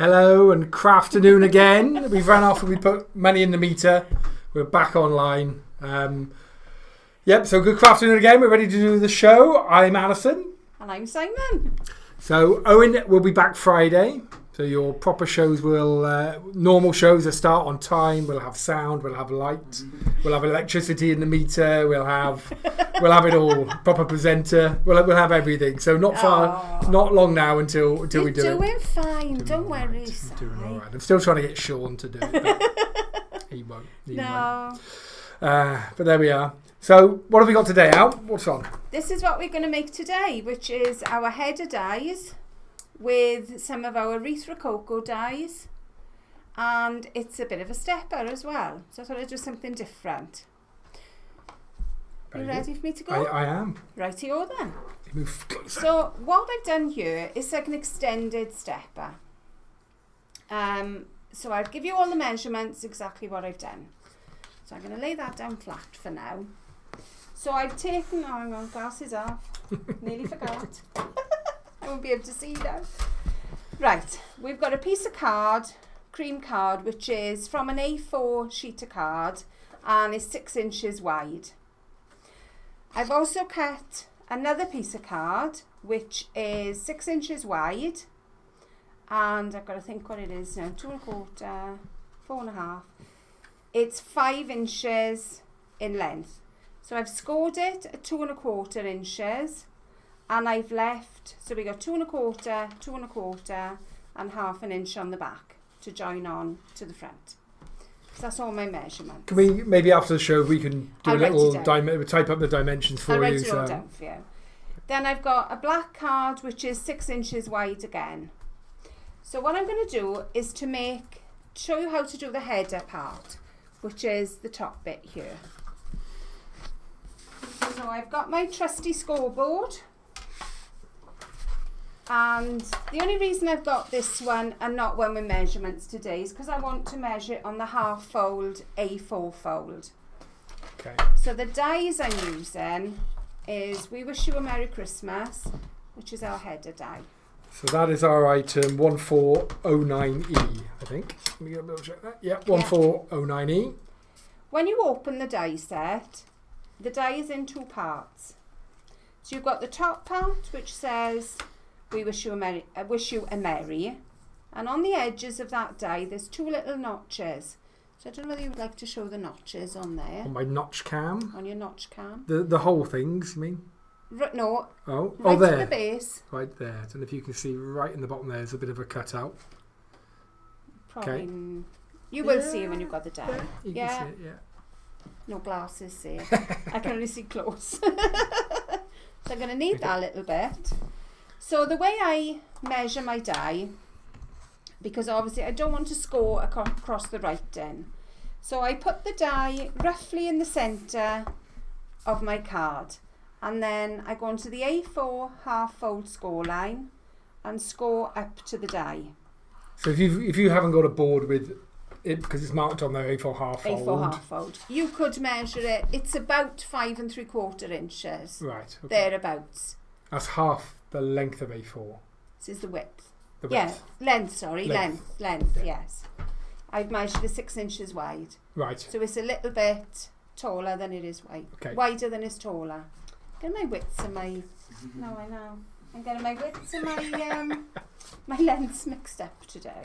Hello and crafternoon again. We've run off and we put money in the meter. We're back online. So good crafternoon again. We're ready to do the show. I'm Alison. And I'm Simon. So Owen will be back Friday. So your proper shows will, normal shows that start on time. We'll have sound, we'll have light, we'll have electricity in the meter, we'll have it all. Proper presenter, we'll have everything. So not long now until we do it. You're doing fine, don't worry. I'm doing all right. I'm still trying to get Sean to do it, but he won't. No. But there we are. So what have we got today, Al? What's on? This is what we're going to make today, which is our header dies with some of our Urethra Cocoa dies, and it's a bit of a stepper as well, so I thought I'd do something different. Are you ready for me to go? I am. Righty-o then. Move closer. So what I've done here is like an extended stepper. So I'll give you all the measurements, exactly what I've done. So I'm going to lay that down flat for now. So I've taken, hang on, glasses off, nearly forgot. I won't be able to see now. Right, we've got a piece of card, cream card, which is from an A4 sheet of card and is 6 inches wide. I've also cut another piece of card, which is 6 inches wide, and I've got to think what it is now, 2 1/4, 4 1/2. It's 5 inches in length. So I've scored it at 2 1/4 inches. And I've left, so we got 2 1/4, 2 1/4 and 1/2 inch on the back to join on to the front. So that's all my measurements. Can we, maybe after the show, we can do a little type up the dimensions for you. I'll write it all down for you. Then I've got a black card, which is 6 inches wide again. So what I'm going to do is show you how to do the header part, which is the top bit here. So I've got my trusty scoreboard. And the only reason I've got this one and not one with measurements today is because I want to measure it on the half fold A4 fold. Okay. So the dies I'm using is We Wish You a Merry Christmas, which is our header die. So that is our item 1409E, I think. Let me get a little check that. Yeah, 1409E. When you open the die set, the die is in 2 parts. So you've got the top part, which says We wish you a merry, and on the edges of that die there's 2 little notches. So I don't know whether you would like to show the notches on there. On my notch cam? On your notch cam. The whole things, you mean? No. Oh, right there. At the base. Right there. I don't know if you can see right in the bottom there's a bit of a cutout. Probably. Okay. You will see when you've got the die. Yeah, you can see it, yeah. No glasses, see. I can only see close. So I'm going to need that a little bit. So the way I measure my die, because obviously I don't want to score across the writing, so I put the die roughly in the centre of my card, and then I go onto the A4 half fold score line and score up to the die. So if you haven't got a board with it, because it's marked on the A4 half fold. A4 half fold. You could measure it. It's about 5 3/4 inches. Right. Okay. Thereabouts. That's half the length of A4. This is the width. The width. Yeah, length, sorry. Length, yeah. yes. I've measured it 6 inches wide. Right. So it's a little bit taller than it is wide. Okay. Wider than it's taller. Getting my widths and my... No, I know. I'm getting my widths and my my lengths mixed up today.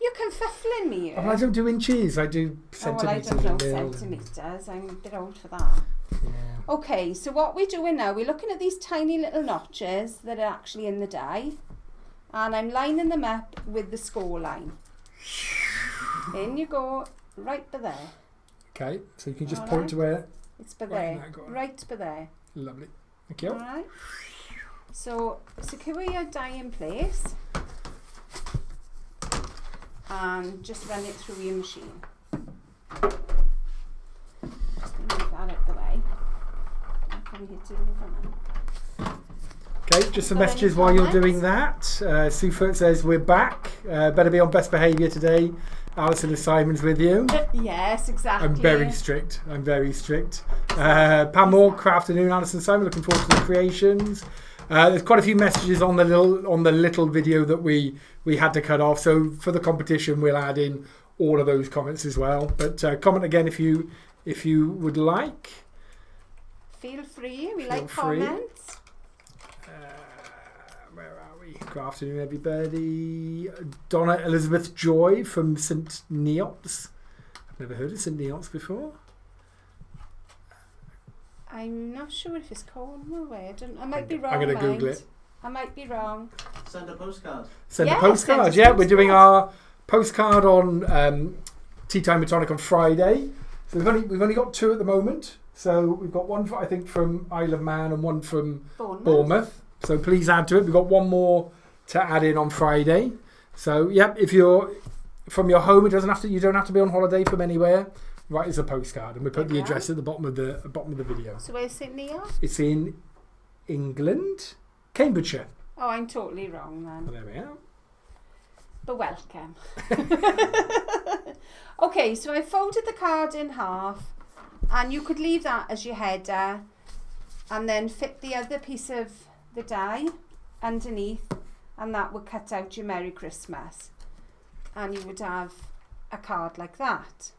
You're confuffling me here. Oh, I don't do inches. I do centimetres. I don't know centimetres. I'm a bit old for that. Yeah. Okay, so what we're doing now, we're looking at these tiny little notches that are actually in the die, and I'm lining them up with the score line. In you go, right by there. Okay, so you can just point to where? It's by there, right by there. Lovely, thank you. Alright, so secure your die in place and just run it through your machine. Just going to move that out the way. Okay, just some messages while you're doing that. Sue Foot says we're back. Better be on best behaviour today. Alison and Simon's with you. Yes, exactly. I'm very strict. Pam Moore, good afternoon, Alison and Simon. Looking forward to the creations. There's quite a few messages on the little video that we had to cut off. So for the competition, we'll add in all of those comments as well. But comment again if you would like. Feel free. We like comments. Where are we? Good afternoon, everybody. Donna Elizabeth Joy from St Neots. I've never heard of St Neots before. I'm not sure if it's Cornwall. I might be wrong. I'm going to Google it. I might be wrong. Send a postcard. Send a postcard. Yeah, we're doing our postcard on Tea Time with Tonic on Friday. So we've only got 2 at the moment. So we've got one, I think, from Isle of Man and one from Bournemouth. So please add to it. We've got one more to add in on Friday. So if you're from your home, you don't have to be on holiday from anywhere. Write us a postcard, and we put the address at the bottom of the video. So where's St Neots? It's in England, Cambridgeshire. Oh, I'm totally wrong then. Well, there we are. But welcome. Okay, so I folded the card in half, and you could leave that as your header, and then fit the other piece of the die underneath, and that would cut out your Merry Christmas, and you would have a card like that.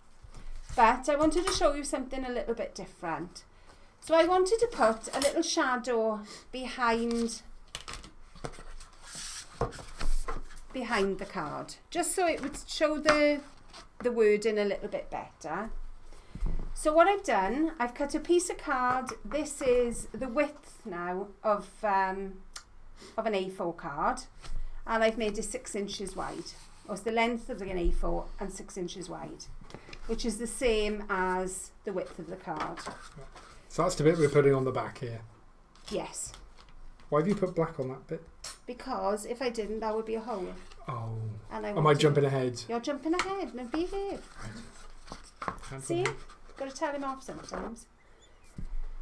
But I wanted to show you something a little bit different. So I wanted to put a little shadow behind the card, just so it would show the wording a little bit better. So what I've done, I've cut a piece of card. This is the width now of an A4 card, and I've made it 6 inches wide. Or it's the length of an A4 and 6 inches wide, which is the same as the width of the card. So that's the bit we're putting on the back here. Yes. Why have you put black on that bit? Because if I didn't, that would be a hole. Oh. And Am I jumping ahead? You're jumping ahead. Now behave. Right. See? Got to tell him off sometimes.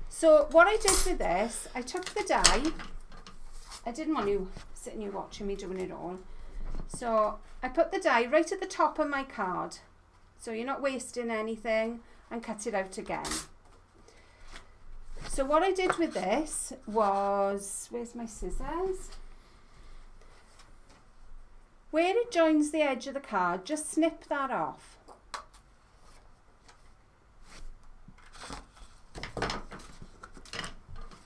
So what I did with this, I took the die. I didn't want you sitting here watching me doing it all. So I put the die right at the top of my card. So you're not wasting anything, and cut it out again. So what I did with this was, where's my scissors? Where it joins the edge of the card, just snip that off.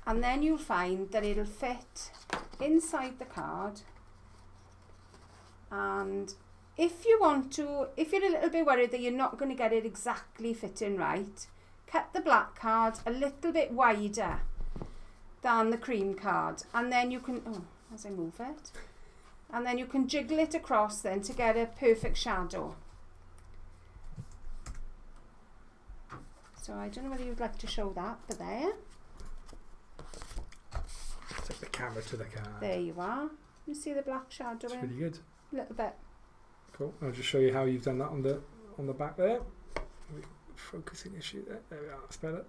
And then you'll find that it'll fit inside the card. And if you want to, if you're a little bit worried that you're not going to get it exactly fitting right, cut the black card a little bit wider than the cream card, and then you can, as I move it, and then you can jiggle it across then to get a perfect shadow. So I don't know whether you'd like to show that, but there. Take the camera to the card. There you are. You see the black shadow? It's really good. A little bit. Cool. I'll just show you how you've done that on the back there. Focusing issue there. There we are. That's better.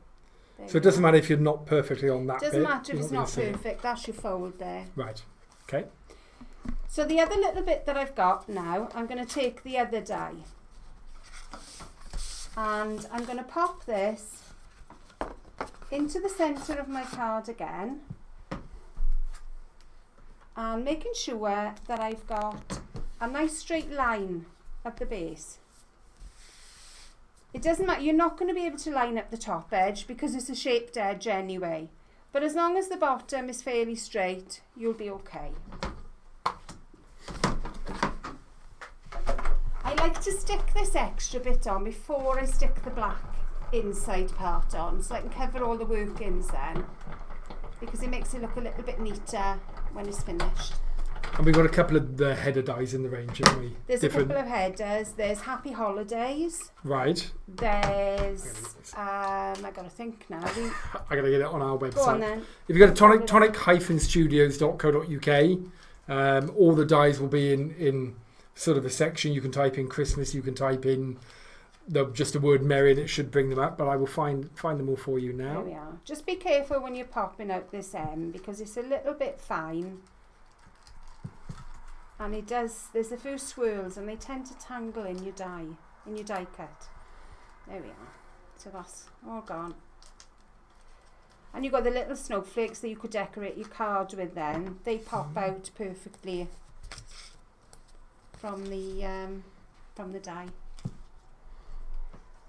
So it doesn't matter if you're not perfectly on that bit. Doesn't matter if it's not perfect. That's your fold there. Right. Okay. So the other little bit that I've got now, I'm going to take the other die, and I'm going to pop this into the centre of my card again, and making sure that I've got a nice straight line at the base. It doesn't matter, you're not going to be able to line up the top edge because it's a shaped edge anyway, but as long as the bottom is fairly straight, you'll be okay. I like to stick this extra bit on before I stick the black inside part on, so I can cover all the workings then, because it makes it look a little bit neater when it's finished. And we've got a couple of the header dies in the range, haven't we? There's a couple of headers. There's Happy Holidays. Right. There's I gotta think now. I gotta get it on our website. Go on then. If you go to tonic-studios.co.uk, all the dies will be in sort of a section. You can type in Christmas. You can type in just the word merry, and it should bring them up. But I will find them all for you now. There we are. Just be careful when you're popping out this M because it's a little bit fine. And there's a few swirls and they tend to tangle in your die cut. There we are. So that's all gone. And you've got the little snowflakes that you could decorate your card with then. They pop out perfectly from the die.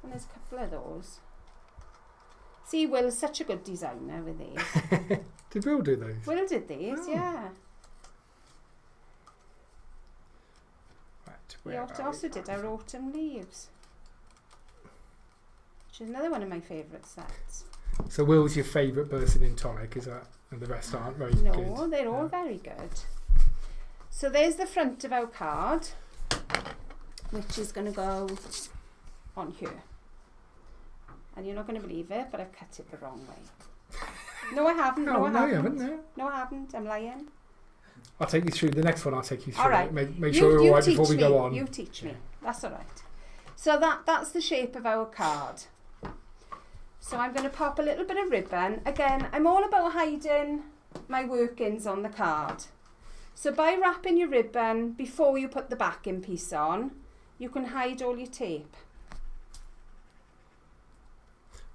And there's a couple of those. See, Will's such a good designer with these. Did Will do those? Will did these, yeah. Right, We also did our autumn leaves, which is another one of my favourite sets. So Will's your favourite person in Tonic, is that? And the rest aren't very good? No, they're all very good. So there's the front of our card, which is going to go on here. And you're not going to believe it, but I've cut it the wrong way. No, I haven't. No, I haven't. You haven't. No. No, I haven't. I'm lying. I'll take you through the next one. I'll take you through. All right. Make sure we're all right before we go on. You teach me. That's all right. So that's the shape of our card. So I'm going to pop a little bit of ribbon. Again, I'm all about hiding my workings on the card. So by wrapping your ribbon before you put the backing piece on, you can hide all your tape.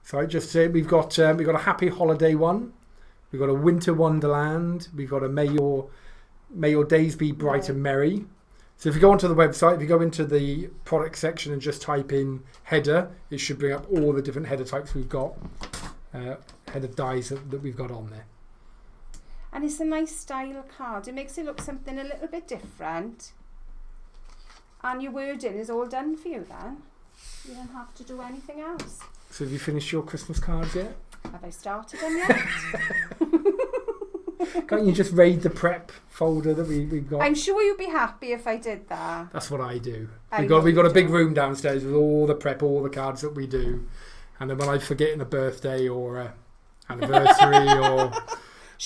So I just say we've got a happy holiday one, we've got a winter wonderland, we've got a may your days be bright and merry. So if you go onto the website, if you go into the product section and just type in header, it should bring up all the different header types we've got, header dies that we've got on there. And it's a nice style card. It makes it look something a little bit different. And your wording is all done for you then. You don't have to do anything else. So have you finished your Christmas cards yet? Have I started them yet? Can't you just raid the prep folder that we've got? I'm sure you'd be happy if I did that. That's what I do. We've got a big room downstairs with all the prep, all the cards that we do. And then when I forget a birthday or a anniversary or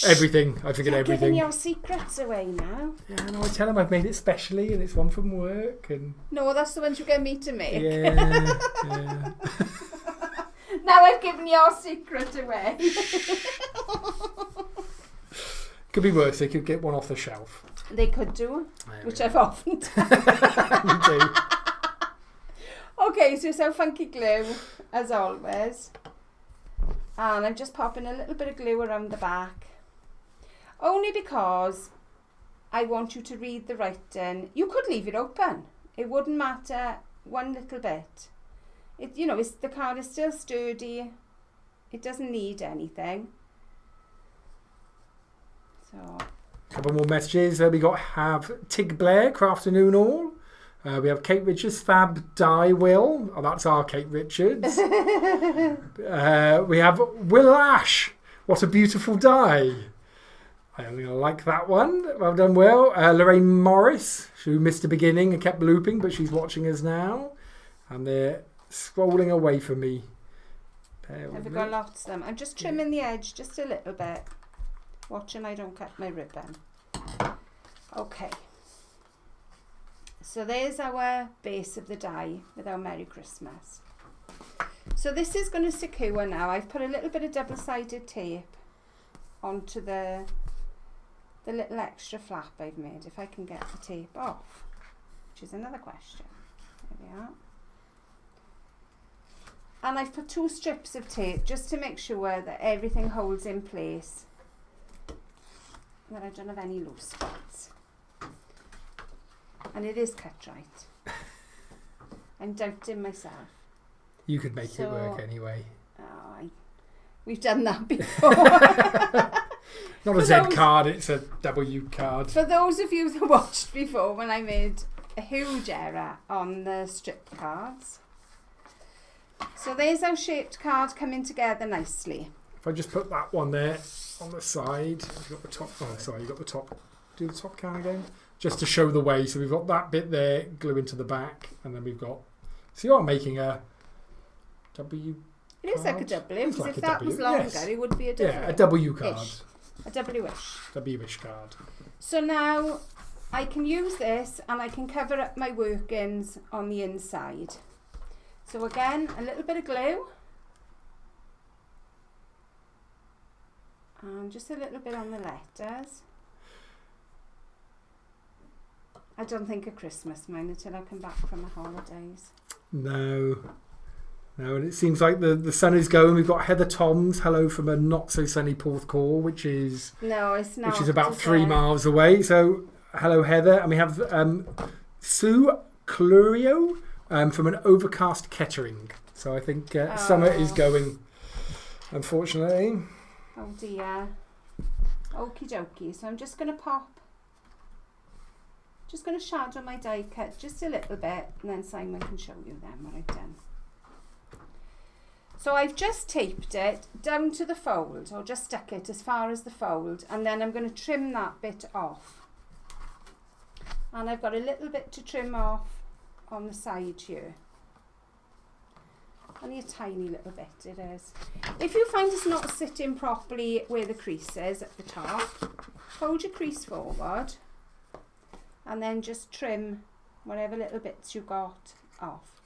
everything, I forget everything. You're giving your secrets away now. Yeah, no, I tell them I've made it specially and it's one from work. And no, that's the ones you get me to make. Yeah. Now I've given your secret away. Could be worse. They could get one off the shelf. They could do, which I've often done. You do. Okay, so it's our funky glue, as always. And I'm just popping a little bit of glue around the back. Only because I want you to read the writing. You could leave it open. It wouldn't matter one little bit. The card is still sturdy. It doesn't need anything. So, a couple more messages. We have Tig Blair, Craft Afternoon All. We have Kate Richards, Fab Die Will. Oh, that's our Kate Richards. We have Will Ash. What a beautiful die. I'm going to like that one. Well done, Will. Lorraine Morris, who missed the beginning and kept looping, but she's watching us now. And they're scrolling away from me. I've got lots of them. I'm just trimming the edge just a little bit. Watching I don't cut my ribbon. Okay. So there's our base of the die with our Merry Christmas. So this is going to secure now. I've put a little bit of double-sided tape onto the little extra flap I've made, if I can get the tape off, which is another question. There we are. And I've put 2 strips of tape just to make sure that everything holds in place, that I don't have any loose spots. And it is cut right. I'm doubting myself. You could make it work anyway. Oh, we've done that before. Not a Z card, it's a W card. For those of you that watched before when I made a huge error on the strip cards. So there's our shaped card coming together nicely. If I just put that one there on the side, you've got the top. Oh, sorry, you got the top. Do the top card again, just to show the way. So we've got that bit there, glue into the back, and then we've got. So you are making a W. It is like a W, because if that was longer, it would be a W. Yeah, a W card. A W-ish. W-ish card. So now I can use this and I can cover up my workings on the inside. So again, a little bit of glue. And just a little bit on the letters. I don't think of Christmas, mine, until I come back from my holidays. No. No, and it seems like the sun is going. We've got Heather Toms, hello from a not so sunny Porthcawl, which is it's not. Which is about 3 miles away. So hello Heather, and we have Sue Clurio from an overcast Kettering. So I think summer is going, unfortunately. Oh dear. Okie dokie. So I'm just going to shadow my die cut just a little bit, and then Simon can show you then what I've done. So I've just taped it down to the fold, or just stuck it as far as the fold, and then I'm going to trim that bit off. And I've got a little bit to trim off on the side here. Only a tiny little bit it is. If you find it's not sitting properly where the crease is at the top, fold your crease forward and then just trim whatever little bits you got off.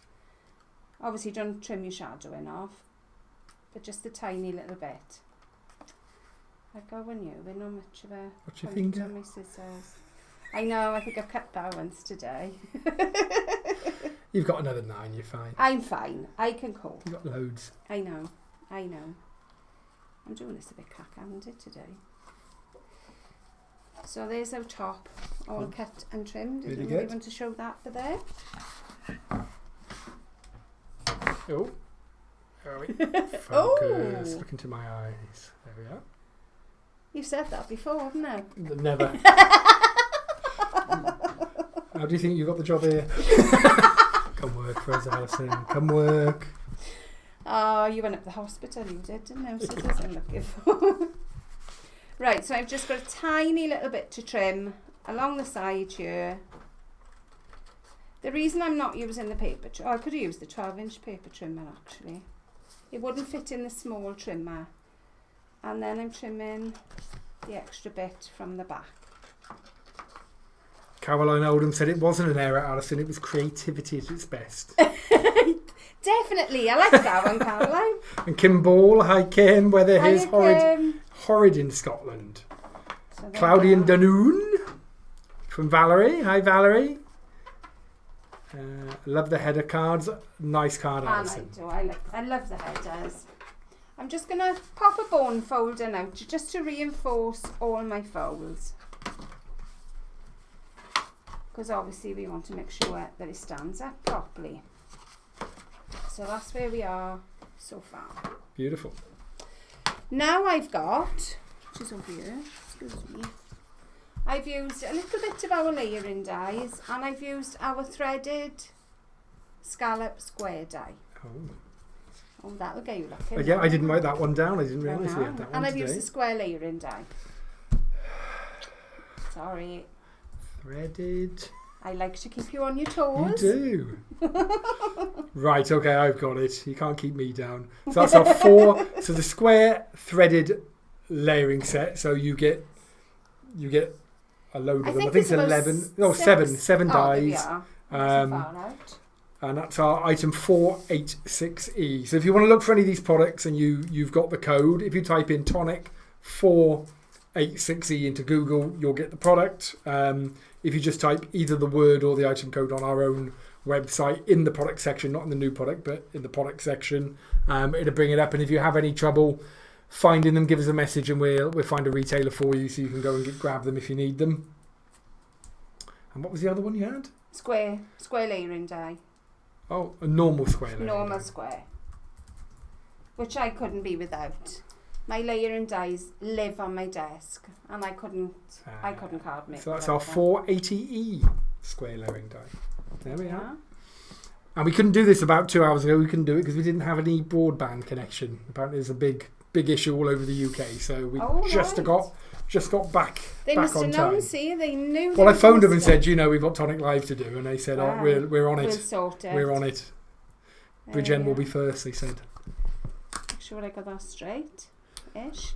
Obviously don't trim your shadowing off, but just a tiny little bit. I go on you, we're not much of a What's your finger? on my scissors. I know, I think I've cut that once today. You've got another 9, you're fine. I'm fine, I can cope. You've got loads. I know. I'm doing this a bit cack-handed today. So there's our top, all cut and trimmed. Did you want to show that for there? Oh. There we focus. Look into my eyes. There we are. You've said that before, haven't you? Never. How do you think you got the job here? Come work for us, Alison. Come work. Oh, you went up the hospital, you did, didn't you? Scissors I'm looking for. Right, so I've just got a tiny little bit to trim along the side here. The reason I'm not using the paper trimmer, I could have used the 12-inch paper trimmer actually. It wouldn't fit in the small trimmer. And then I'm trimming the extra bit from the back. Caroline Oldham said it wasn't an error, Alison, it was creativity at its best. Definitely, I like that one, Caroline. And Kim Ball, hi Kim, weather Hi, is horrid in Scotland. So Claudian Danoon from Valerie, hi Valerie. Love the header cards, nice card, Alison. I love the headers. I'm just going to pop a bone folder now just to reinforce all my folds. Because obviously we want to make sure that it stands up properly. So that's where we are so far. Beautiful. Now I've got, which is over here, excuse me, I've used a little bit of our layering dies, and I've used our threaded scallop square die. Oh, that'll get you lucky. Yeah, I didn't write that one down. I didn't realise we had that one. And I've used the square layering die. Sorry. Threaded. I like to keep you on your toes. You do. Right, okay, I've got it. You can't keep me down. So that's our 4. So the square threaded layering set. So you get a load of them. I think it's 11. No, 7 dies. And that's our item 486E. So if you want to look for any of these products and you've got the code, if you type in Tonic 486E into Google, you'll get the product. If you just type either the word or the item code on our own website in the product section, not in the new product, but in the product section, it'll bring it up. And if you have any trouble finding them, give us a message and we'll find a retailer for you so you can go and grab them if you need them. And what was the other one you had? Square layering die. Oh, a normal square layering. Normal square. Which I couldn't be without. My layering dies live on my desk, and I couldn't card make. So that's our 480E square layering die. There we are. And we couldn't do this about 2 hours ago. We couldn't do it because we didn't have any broadband connection. Apparently, there's a big issue all over the UK. So we just got back. They back must on have time. known. See, they knew. Well, I phoned them and said, we've got Tonic Live to do, and they said, we're on it. We'll sort it. We're on it. Bridgen will be first. They said. Make sure I got that straight. Ish.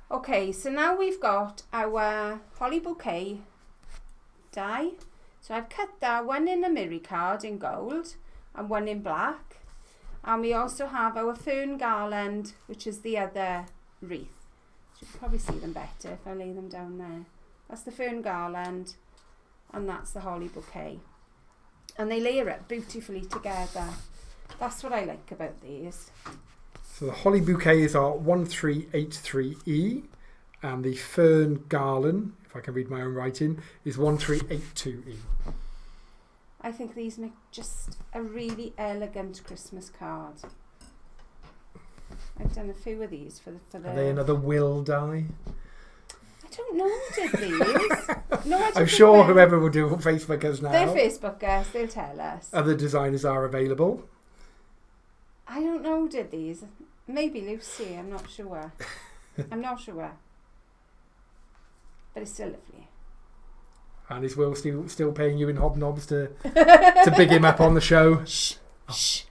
Okay, so now we've got our holly bouquet die. So I've cut that one in a mirror card in gold and one in black, and we also have our fern garland, which is the other wreath. You can probably see them better if I lay them down there. That's the fern garland and that's the holly bouquet, and they layer up beautifully together. That's what I like about these. So the holly bouquets are 1383E, and the fern garland, if I can read my own writing, is 1382E. I think these make just a really elegant Christmas card. I've done a few of these for the. Are they another will die? I don't know who did these. No, I don't I'm think sure we're- whoever will do Facebook us now. They're Facebook guests, they'll tell us. Other designers are available. I don't know who did these. Maybe Lucy, I'm not sure. I'm not sure. But it's still lovely. And is Will still paying you in hobnobs to big him up on the show? Shh. Shh.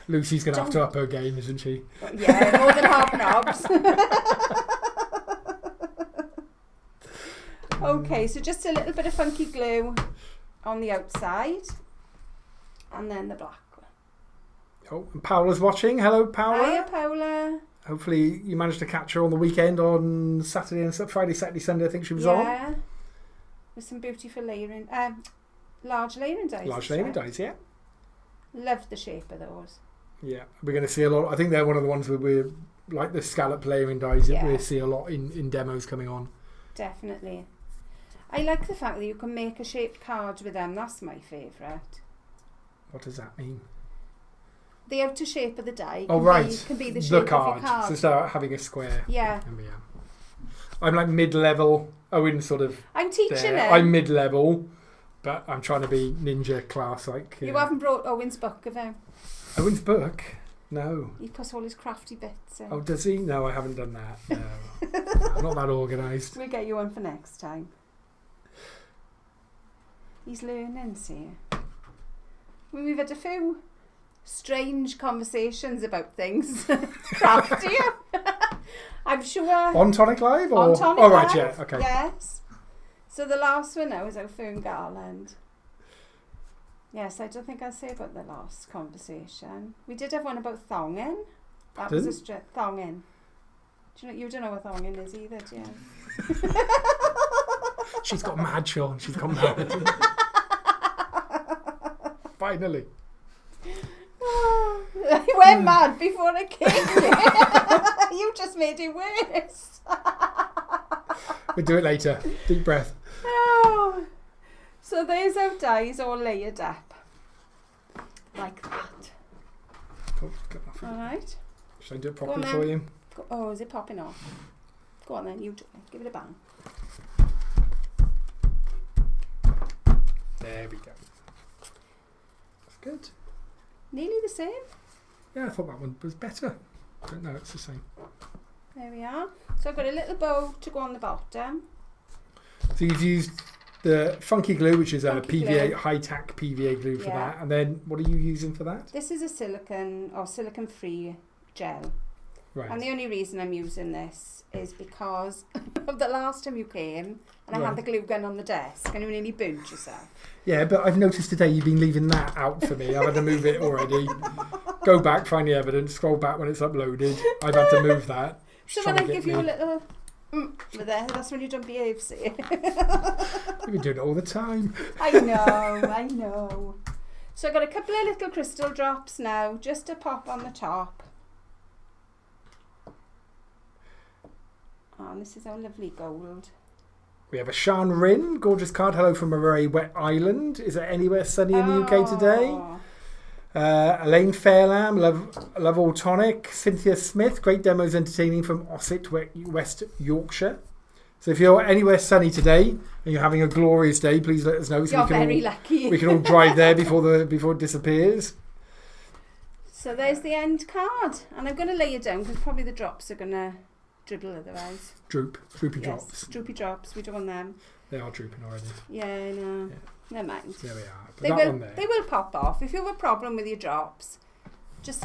Lucy's going to have to up her game, isn't she? Yeah, more than hobnobs. Okay, so just a little bit of funky glue on the outside. And then the black one. Oh, and Paola's watching. Hello, Paola. Hiya, Paola. Hopefully you managed to catch her on the weekend on Saturday and Friday, Saturday, Sunday. I think she was on. Yeah. With some beautiful layering. Large layering dies. Large layering dies, yeah. Loved the shape of those. Yeah, we're going to see a lot. I think they're one of the ones where we're like the scallop layering dies that we see a lot in demos coming on. Definitely. I like the fact that you can make a shaped card with them. That's my favourite. What does that mean? The outer shape of the die can be the shape of card. your card. So start having a square. Yeah. I'm like mid-level. Owen's sort of I'm teaching there. it. I'm mid-level, but I'm trying to be ninja class like. You haven't brought Owen's book, have you? Owen's book? No. He puts all his crafty bits in. Oh, does he? No, I haven't done that. No. I'm not that organised. We'll get you one for next time. He's learning, see. We've had a few strange conversations about things. Crafty. I'm sure. On Tonic Live? Or? On Tonic oh, Live. Right, yeah, okay. Yes. So the last one now is our fern garland. Yes, I don't think I'll say about the last conversation. We did have one about thonging. That was a thonging. You don't know what thonging is either, do you? She's got mad, Sean. She's got mad. Finally. I went mad before I came here. You just made it worse. We'll do it later. Deep breath. Oh. So there's our dies all layered up. Like that. Oh, Alright. Should I do it properly for you? Oh, is it popping off? Go on then, you do it. Give it a bang. There we go. That's good. Nearly the same. Yeah, I thought that one was better. But no, it's the same. There we are. So I've got a little bow to go on the bottom. So you've used the funky glue, which is a Funky PVA, glue. high-tack PVA glue for Yeah. that. And then what are you using for that? This is a silicone-free gel. Right. And the only reason I'm using this is because of the last time you came and I had the glue gun on the desk and you nearly burnt yourself. Yeah, but I've noticed today you've been leaving that out for me. I've had to move it already. Go back, find the evidence, scroll back when it's uploaded. I've had to move that. So when I give you a little with there, that's when you don't behave, see. You've been doing it all the time. I know. So I've got a couple of little crystal drops now, just to pop on the top. Oh, and this is our lovely gold. We have a Sean Rin, gorgeous card. Hello from a very wet island. Is there anywhere sunny in the UK today? Elaine Fairlam, love all tonic. Cynthia Smith, great demos entertaining from Ossett, West Yorkshire. So if you're anywhere sunny today and you're having a glorious day, please let us know. So you're very lucky. We can all drive there before it disappears. So there's the end card, and I'm going to lay it down because probably the drops are going to dribble otherwise. Droopy drops. Droopy drops. We don't want them. They are drooping already. Yeah, I know. Yeah. Never mind. There we are. Put They that will. one there. They will pop off. If you have a problem with your drops, just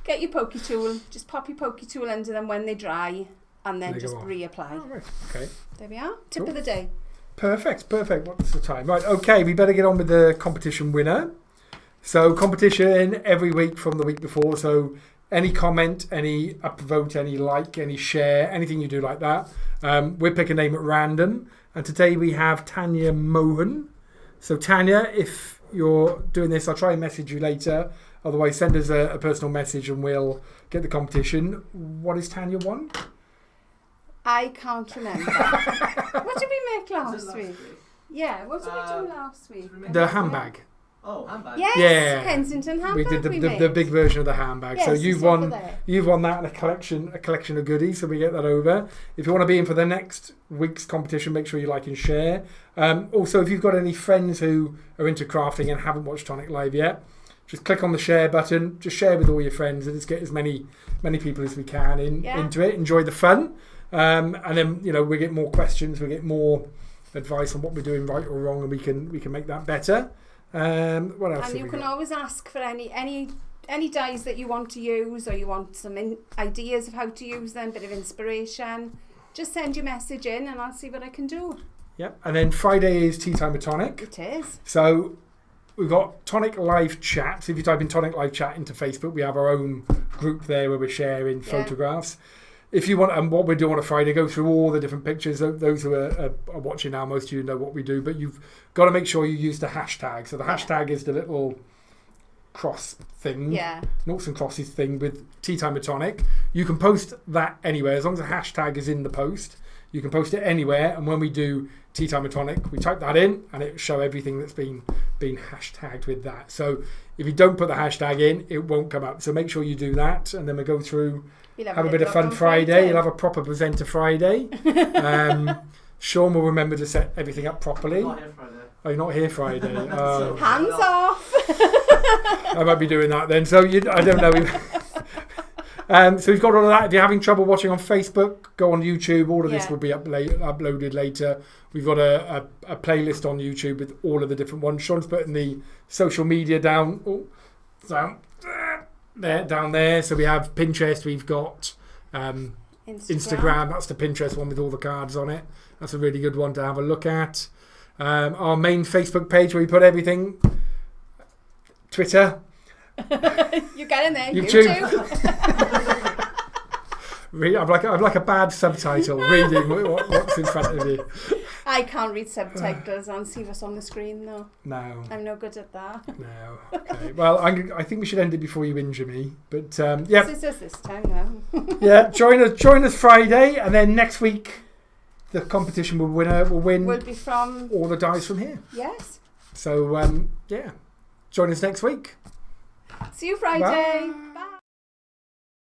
get your pokey tool. Just pop your pokey tool under them when they dry, and then just reapply. Oh, right. Okay. There we are. Tip of the day. Perfect. What's the time? Right. Okay. We better get on with the competition winner. So competition every week from the week before. So any comment, any upvote, any like, any share, anything you do like that. We'll pick a name at random And today we have Tanya Mohan. So Tanya, if you're doing this, I'll try and message you later. Otherwise, send us a personal message and we'll get the competition. What is Tanya won? I can't remember. What did we make last week? Yeah, what did we do last week? The handbag. Oh, handbag. Yes, Yeah. Kensington handbag. We did the big version of the handbag. Yes, so it's you've over won there. that and a collection of goodies. So we get that over. If you want to be in for the next week's competition, make sure you like and share. Also, if you've got any friends who are into crafting and haven't watched Tonic Live yet, just click on the share button. Just share with all your friends and just get as many people as we can into it. Enjoy the fun, and then we get more questions, we get more advice on what we're doing right or wrong, and we can make that better. What else? And you can always ask for any dyes that you want to use, or you want some ideas of how to use them, bit of inspiration. Just send your message in, and I'll see what I can do. Yep. And then Friday is Tea Time with Tonic. It is. So we've got Tonic Live Chat. So if you type in Tonic Live Chat into Facebook, we have our own group there where we're sharing photographs. If you want, and what we do on a Friday, go through all the different pictures. Those who are watching now, most of you know what we do, but you've got to make sure you use the hashtag. So the hashtag is the little cross thing, noughts and crosses thing with Tea Time with Tonic. You can post that anywhere as long as the hashtag is in the post. You can post it anywhere, and when we do Tea Time with Tonic, we type that in, and it will show everything that's been hashtagged with that. So if you don't put the hashtag in, it won't come up. So make sure you do that, and then we go through. Have a bit of fun Friday. You'll have a proper presenter Friday. Sean will remember to set everything up properly. Not here Friday. Oh, you're not here Friday. Hands off. I might be doing that then. So I don't know. So we've got all of that. If you're having trouble watching on Facebook, go on YouTube. All of this will be uploaded later. We've got a playlist on YouTube with all of the different ones. Sean's putting the social media down. Down there. So we have Pinterest, we've got Instagram. That's the Pinterest one with all the cards on it. That's a really good one to have a look at. Our main Facebook page where we put everything. Twitter. You're getting there. YouTube. I'm like a bad subtitle reading what's in front of you. I can't read subtitles and see what's on the screen though. No. I'm no good at that. No. Okay. Well, I think we should end it before you injure me. But It's just this time Yeah. now. Join us Friday, and then next week the competition will win. Will be from all the dice from here. Yes. So join us next week. See you Friday. Bye.